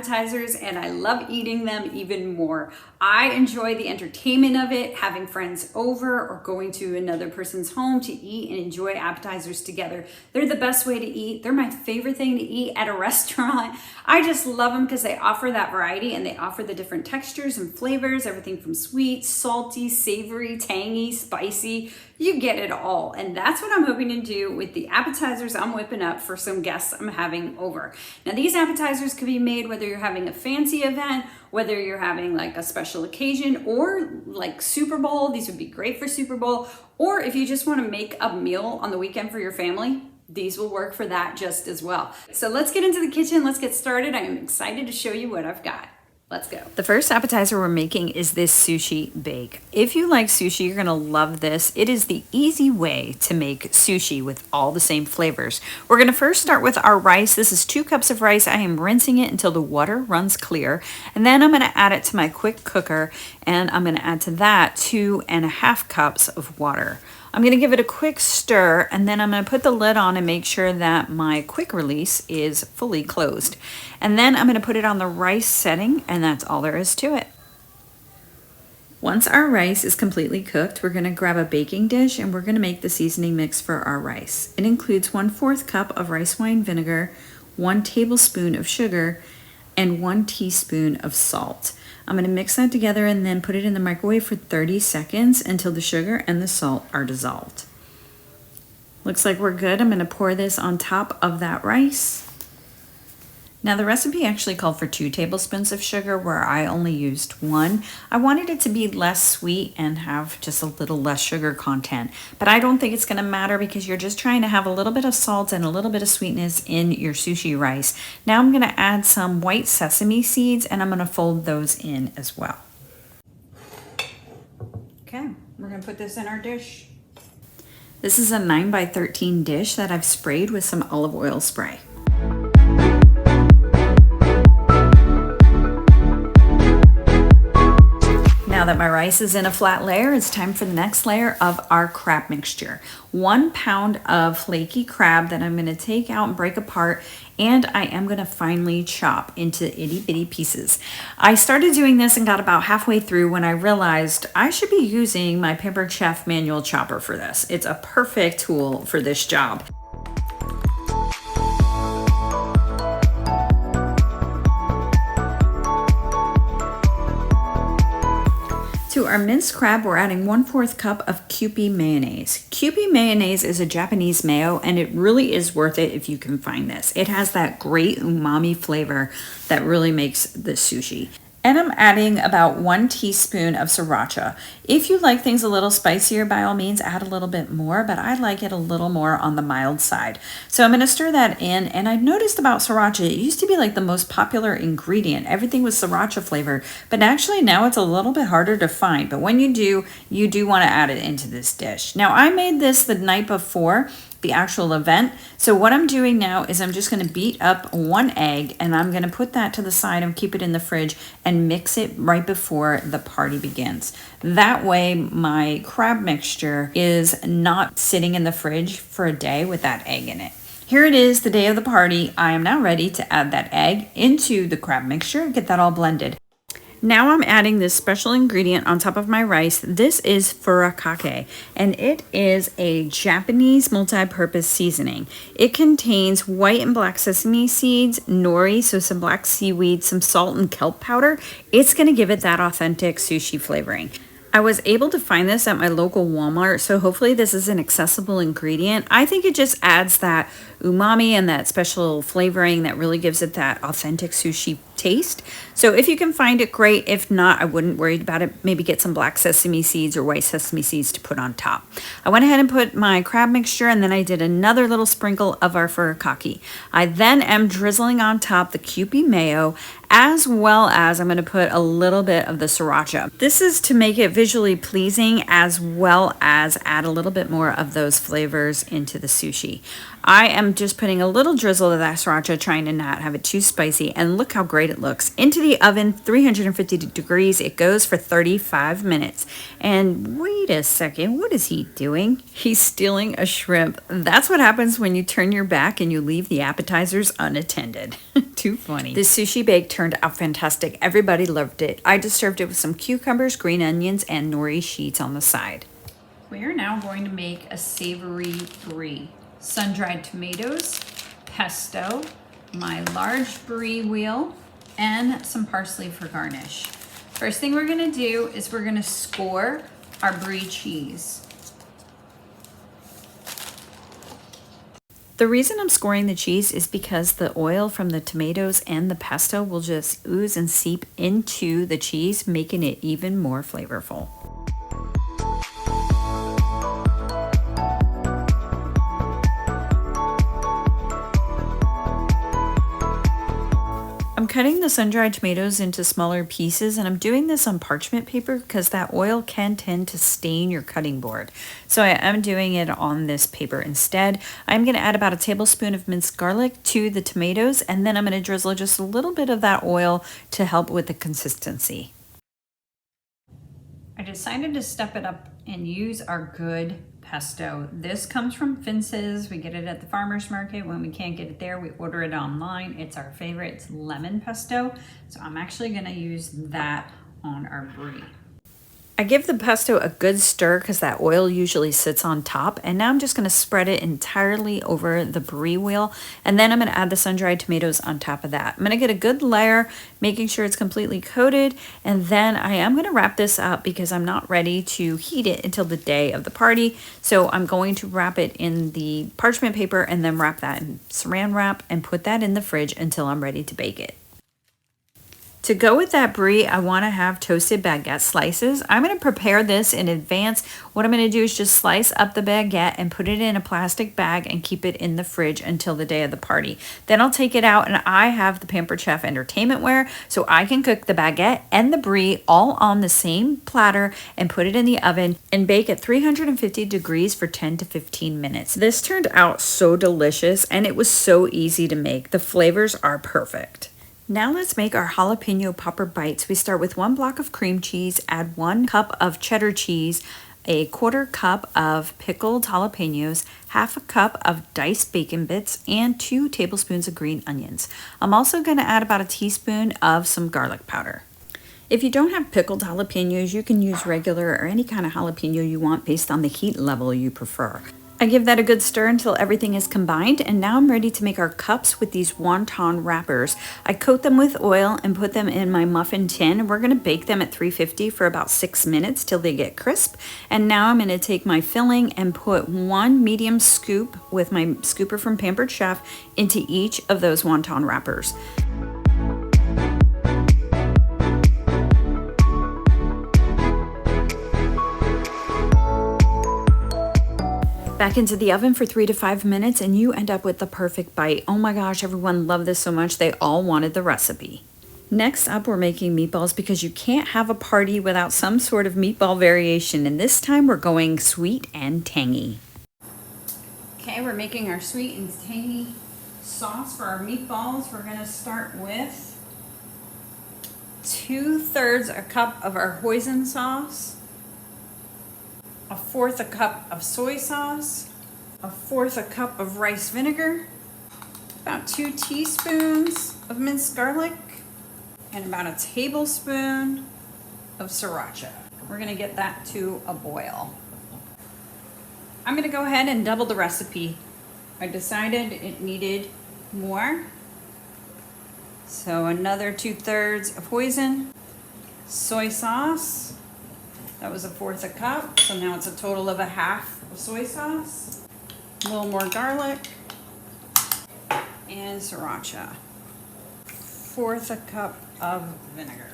appetizers and I love eating them even more. I enjoy the entertainment of it, having friends over or going to another person's home to eat and enjoy appetizers together. They're the best way to eat. They're my favorite thing to eat at a restaurant. I just love them because they offer that variety and they offer the different textures and flavors, everything from sweet, salty, savory, tangy, spicy. You get it all. And that's what I'm hoping to do with the appetizers I'm whipping up for some guests I'm having over. Now these appetizers could be made whether you're having a fancy event, whether you're having like a special occasion or like Super Bowl. These would be great for Super Bowl. Or if you just want to make a meal on the weekend for your family, these will work for that just as well. So let's get into the kitchen. Let's get started. I am excited to show you what I've got. Let's go. The first appetizer we're making is this sushi bake. If you like sushi, you're gonna love this. It is the easy way to make sushi with all the same flavors. We're gonna first start with our rice. This is 2 cups of rice. I am rinsing it until the water runs clear. And then I'm gonna add it to my quick cooker and I'm gonna add to that 2.5 cups of water. I'm going to give it a quick stir and then I'm going to put the lid on and make sure that my quick release is fully closed. And then I'm going to put it on the rice setting and that's all there is to it. Once our rice is completely cooked, we're going to grab a baking dish and we're going to make the seasoning mix for our rice. It includes 1/4 cup of rice wine vinegar, 1 tablespoon of sugar, and 1 teaspoon of salt. I'm going to mix that together and then put it in the microwave for 30 seconds until the sugar and the salt are dissolved. Looks like we're good. I'm going to pour this on top of that rice. Now the recipe actually called for 2 tablespoons of sugar where I only used 1. I wanted it to be less sweet and have just a little less sugar content, but I don't think it's going to matter because you're just trying to have a little bit of salt and a little bit of sweetness in your sushi rice. Now I'm going to add some white sesame seeds and I'm going to fold those in as well. Okay, we're going to put this in our dish. This is a 9x13 dish that I've sprayed with some olive oil spray. Now that my rice is in a flat layer, it's time for the next layer of our crab mixture. 1 pound of flaky crab that I'm going to take out and break apart, and I am going to finely chop into itty bitty pieces. I started doing this and got about halfway through when I realized I should be using my Pampered Chef manual chopper for this. It's a perfect tool for this job. To our minced crab, we're adding 1/4 cup of Kewpie mayonnaise. Kewpie mayonnaise is a Japanese mayo, and it really is worth it if you can find this. It has that great umami flavor that really makes the sushi. And I'm adding about 1 teaspoon of sriracha. If you like things a little spicier, by all means, add a little bit more, but I like it a little more on the mild side. So I'm going to stir that in, and I noticed about sriracha, it used to be like the most popular ingredient. Everything was sriracha flavored, but actually now it's a little bit harder to find. But when you do want to add it into this dish. Now I made this the night before the actual event. So what I'm doing now is I'm just going to beat up 1 egg and I'm going to put that to the side and keep it in the fridge and mix it right before the party begins. That way my crab mixture is not sitting in the fridge for a day with that egg in it. Here it is, the day of the party. I am now ready to add that egg into the crab mixture and get that all blended. Now I'm adding this special ingredient on top of my rice. This is furikake, and it is a Japanese multi-purpose seasoning. It contains white and black sesame seeds, nori, so some black seaweed, some salt and kelp powder. It's going to give it that authentic sushi flavoring. I was able to find this at my local Walmart, so hopefully this is an accessible ingredient. I think it just adds that umami and that special flavoring that really gives it that authentic sushi taste. So if you can find it, great. If not, I wouldn't worry about it. Maybe get some black sesame seeds or white sesame seeds to put on top. I went ahead and put my crab mixture, and then I did another little sprinkle of our furikake. I then am drizzling on top the Kewpie mayo, as well as I'm going to put a little bit of the sriracha. This is to make it visually pleasing, as well as add a little bit more of those flavors into the sushi. I am just putting a little drizzle of that sriracha, trying to not have it too spicy, and look how great great it looks. Into the oven, 350 degrees. It goes for 35 minutes. And wait a second, what is he doing? He's stealing a shrimp. That's what happens when you turn your back and you leave the appetizers unattended. Too funny. The sushi bake turned out fantastic. Everybody loved it. I just served it with some cucumbers, green onions, and nori sheets on the side. We are now going to make a savory brie. Sun-dried tomatoes, pesto, my large brie wheel, and some parsley for garnish. First thing we're gonna do is we're gonna score our brie cheese. The reason I'm scoring the cheese is because the oil from the tomatoes and the pesto will just ooze and seep into the cheese, making it even more flavorful. I'm cutting the sun-dried tomatoes into smaller pieces, and I'm doing this on parchment paper because that oil can tend to stain your cutting board. So I am doing it on this paper instead. I'm going to add about a tablespoon of minced garlic to the tomatoes, and then I'm going to drizzle just a little bit of that oil to help with the consistency. I decided to step it up and use our good pesto. This comes from Vince's. We get it at the farmer's market. When we can't get it there, we order it online. It's our favorite. It's lemon pesto. So I'm actually going to use that on our brie. I give the pesto a good stir because that oil usually sits on top, and now I'm just going to spread it entirely over the brie wheel, and then I'm going to add the sun-dried tomatoes on top of that. I'm going to get a good layer, making sure it's completely coated, and then I am going to wrap this up because I'm not ready to heat it until the day of the party. So I'm going to wrap it in the parchment paper and then wrap that in saran wrap and put that in the fridge until I'm ready to bake it. To go with that brie, I want to have toasted baguette slices. I'm going to prepare this in advance. What I'm going to do is just slice up the baguette and put it in a plastic bag and keep it in the fridge until the day of the party. Then I'll take it out, and I have the Pampered Chef entertainment ware, so I can cook the baguette and the brie all on the same platter and put it in the oven and bake at 350 degrees for 10 to 15 minutes. This turned out so delicious, and it was so easy to make. The flavors are perfect. Now let's make our jalapeno popper bites. We start with 1 block of cream cheese, add 1 cup of cheddar cheese, a 1/4 cup of pickled jalapenos, 1/2 cup of diced bacon bits, and 2 tablespoons of green onions. I'm also going to add about a teaspoon of some garlic powder. If you don't have pickled jalapenos, you can use regular or any kind of jalapeno you want based on the heat level you prefer. I give that a good stir until everything is combined, and now I'm ready to make our cups with these wonton wrappers. I coat them with oil and put them in my muffin tin. We're going to bake them at 350 for about 6 minutes till they get crisp. And now I'm going to take my filling and put 1 medium scoop with my scooper from Pampered Chef into each of those wonton wrappers. Back into the oven for 3 to 5 minutes, and you end up with the perfect bite. Oh my gosh, everyone loved this so much, they all wanted the recipe. Next up, we're making meatballs because you can't have a party without some sort of meatball variation, and this time we're going sweet and tangy. Okay, we're making our sweet and tangy sauce for our meatballs. We're gonna start with 2/3 a cup of our hoisin sauce, 1/4 a cup of soy sauce, 1/4 a cup of rice vinegar, about 2 teaspoons of minced garlic, and about a tablespoon of sriracha. We're gonna get that to a boil. I'm gonna go ahead and double the recipe. I decided it needed more. So another 2/3 of hoisin, soy sauce. That was 1/4 a cup, so now it's a total of 1/2 of soy sauce, a little more garlic, and sriracha. 1/4 a cup of vinegar.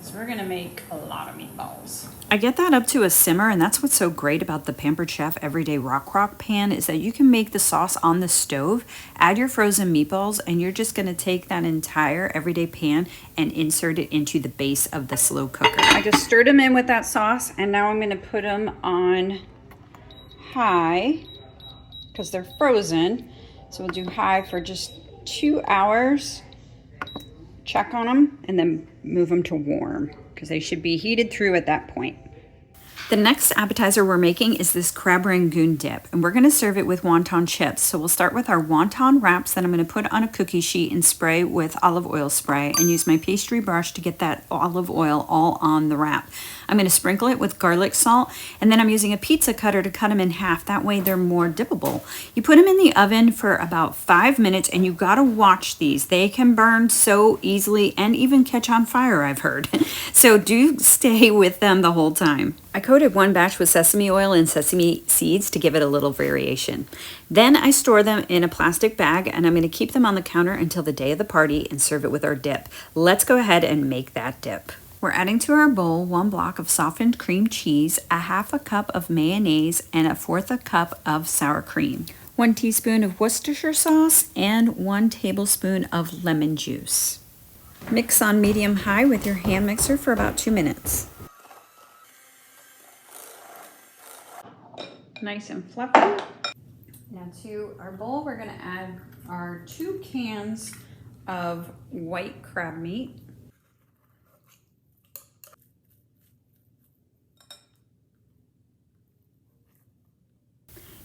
So we're gonna make a lot of meatballs. I get that up to a simmer, and that's what's so great about the Pampered Chef Everyday Rock pan is that you can make the sauce on the stove, add your frozen meatballs, and you're just gonna take that entire everyday pan and insert it into the base of the slow cooker. I just stirred them in with that sauce, and now I'm gonna put them on high because they're frozen. So we'll do high for just 2 hours check on them and then move them to warm because they should be heated through at that point. The next appetizer we're making is this crab rangoon dip, and we're going to serve it with wonton chips. So we'll start with our wonton wraps that I'm going to put on a cookie sheet and spray with olive oil spray and use my pastry brush to get that olive oil all on the wrap. I'm going to sprinkle it with garlic salt, and then I'm using a pizza cutter to cut them in half. That way they're more dippable. You put them in the oven for about 5 minutes, and you got to watch these. They can burn so easily and even catch on fire, I've heard. So do stay with them the whole time. I coated one batch with sesame oil and sesame seeds to give it a little variation. Then I store them in a plastic bag, and I'm going to keep them on the counter until the day of the party and serve it with our dip. Let's go ahead and make that dip. We're adding to our bowl 1 block of softened cream cheese, a 1/2 cup of mayonnaise, and 1/4 cup of sour cream, 1 teaspoon of Worcestershire sauce, and 1 tablespoon of lemon juice. Mix on medium-high with your hand mixer for about 2 minutes. Nice and fluffy. Now to our bowl, we're going to add our 2 cans of white crab meat.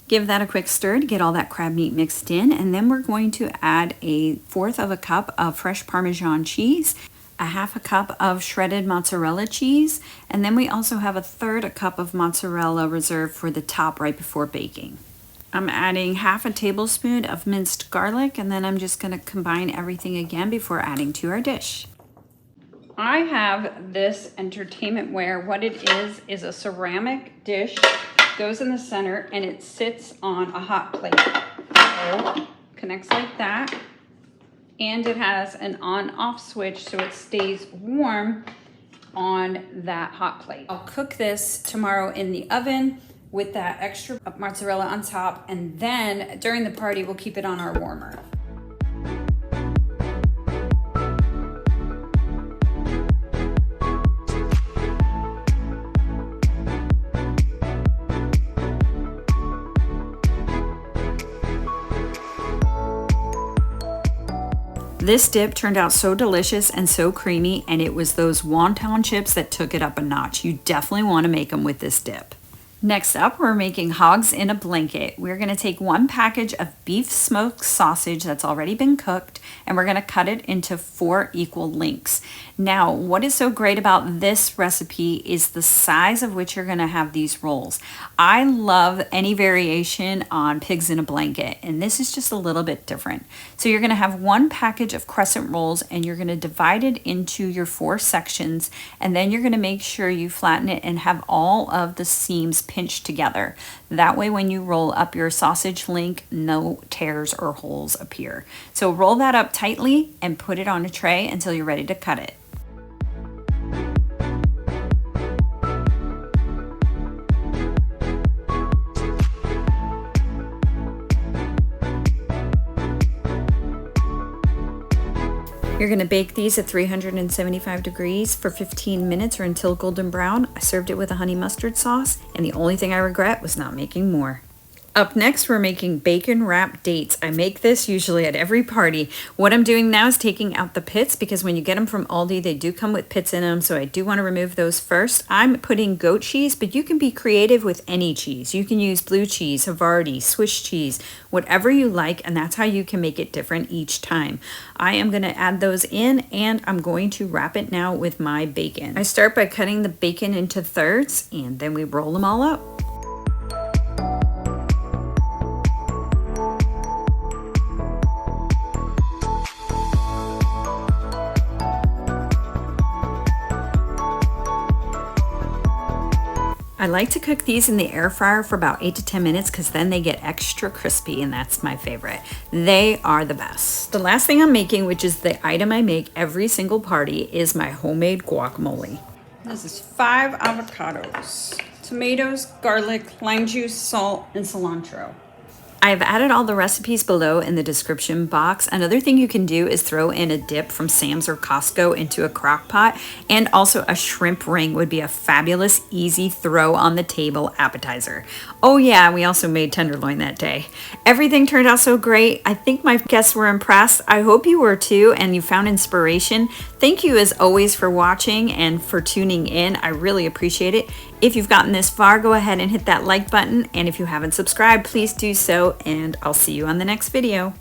Give that a quick stir to get all that crab meat mixed in, and then we're going to add 1/4 cup of fresh Parmesan cheese, a 1/2 cup of shredded mozzarella cheese, and then we also have 1/3 cup of mozzarella reserved for the top right before baking. I'm adding 1/2 tablespoon of minced garlic, and then I'm just going to combine everything again before adding to our dish. I have this entertainment ware. What it is a ceramic dish, goes in the center, and it sits on a hot plate. So connects like that. And it has an on-off switch so it stays warm on that hot plate. I'll cook this tomorrow in the oven with that extra mozzarella on top, and then during the party we'll keep it on our warmer. This dip turned out so delicious and so creamy, and it was those wonton chips that took it up a notch. You definitely want to make them with this dip. Next up, we're making hogs in a blanket. We're going to take 1 package of beef smoked sausage that's already been cooked, and we're going to cut it into 4 equal lengths. Now, what is so great about this recipe is the size of which you're going to have these rolls. I love any variation on pigs in a blanket, and this is just a little bit different. So you're going to have 1 package of crescent rolls, and you're going to divide it into your 4 sections, and then you're going to make sure you flatten it and have all of the seams pinched together. That way when you roll up your sausage link, no tears or holes appear. So roll that up tightly and put it on a tray until you're ready to cut it. You're going to bake these at 375 degrees for 15 minutes or until golden brown. I served it with a honey mustard sauce, and the only thing I regret was not making more. Up next, we're making bacon wrapped dates. I make this usually at every party. What I'm doing now is taking out the pits, because when you get them from Aldi, they do come with pits in them, so I do want to remove those first. I'm putting goat cheese, but you can be creative with any cheese. You can use blue cheese, Havarti, Swiss cheese, whatever you like, and that's how you can make it different each time. I am going to add those in, and I'm going to wrap it now with my bacon. I start by cutting the bacon into thirds, and then we roll them all up. I like to cook these in the air fryer for about 8 to 10 minutes because then they get extra crispy, and that's my favorite. They are the best. The last thing I'm making, which is the item I make every single party, is my homemade guacamole. This is 5 avocados, tomatoes, garlic, lime juice, salt, and cilantro. I've added all the recipes below in the description box. Another thing you can do is throw in a dip from Sam's or Costco into a crock pot, and also a shrimp ring would be a fabulous, easy throw on the table appetizer. Oh yeah, we also made tenderloin that day. Everything turned out so great. I think my guests were impressed. I hope you were too, and you found inspiration. Thank you as always for watching and for tuning in. I really appreciate it. If you've gotten this far, go ahead and hit that like button, and if you haven't subscribed, please do so, and I'll see you on the next video.